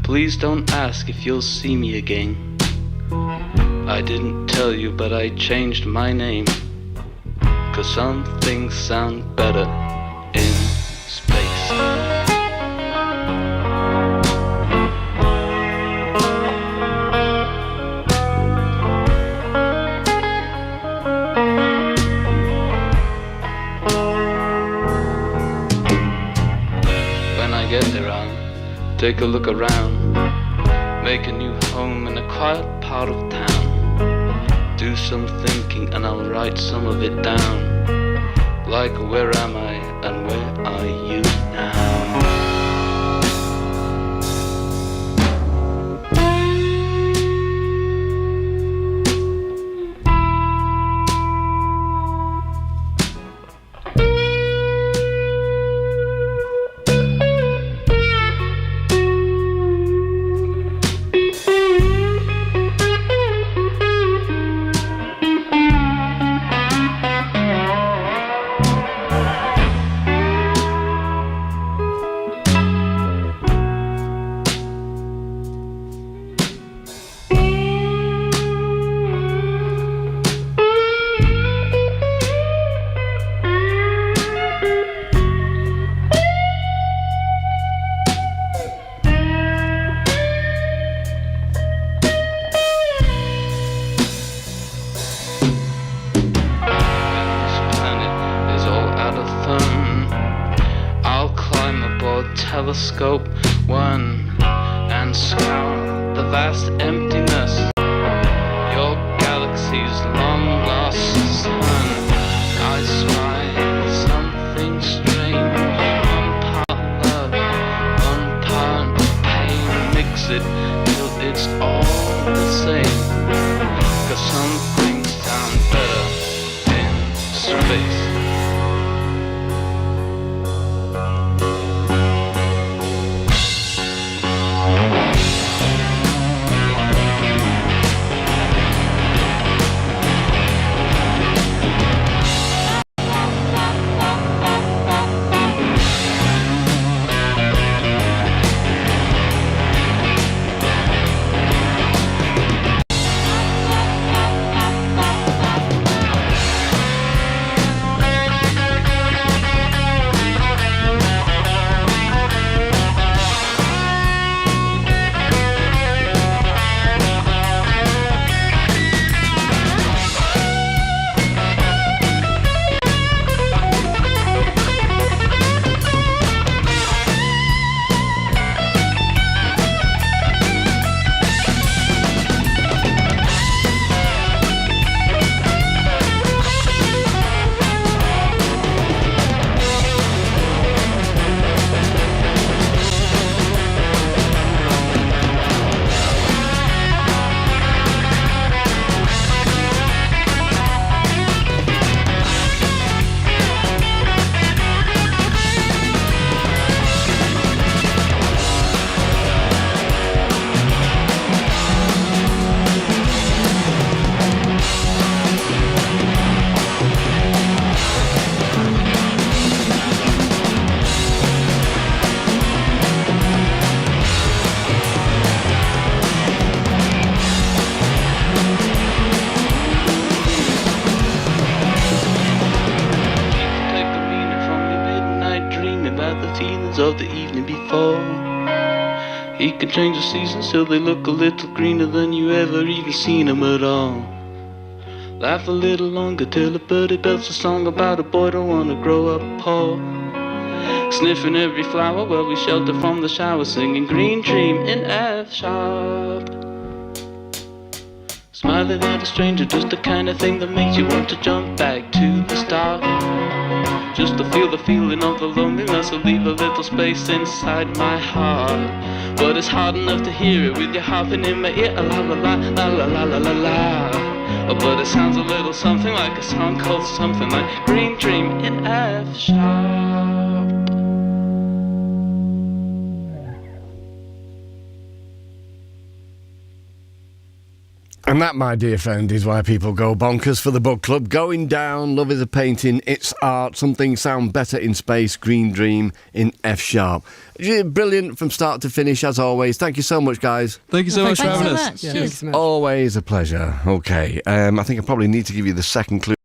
Please don't ask if you'll see me again. I didn't tell you, but I changed my name. 'Cause some things sound better in space. When I get there, I'll take a look around, make a new home in a quiet part of town. Do some thinking and I'll write some of it down. Like where am I and where are you now? Telescope 1 and scour the vast emptiness, your galaxy's long lost sun. I spy something strange, one part love, one part pain. Mix it till it's all the same. 'Cause some things sound better in space. Of the evening before. He can change the seasons till they look a little greener than you ever even seen them at all. Laugh a little longer till a birdie belts a song about a boy don't wanna grow up poor. Sniffing every flower while we shelter from the shower, singing Green Dream in F sharp. Smiling at a stranger, just the kind of thing that makes you want to jump back to the start. Just to feel the feeling of the loneliness, or leave a little space inside my heart. But it's hard enough to hear it with you hopping in my ear, la la la la la la la la la. But it sounds a little something like a song called something like Green Dream in F sharp. And that, my dear friend, is why people go bonkers for the book club. Going Down, Love is a Painting, It's Art, Something Sound Better in Space, Green Dream in F sharp. Brilliant from start to finish, as always. Thank you so much, guys. Thank you so much for Thanks having so us. much. Yeah. Cheers. Always a pleasure. Okay, I think I probably need to give you the second clue.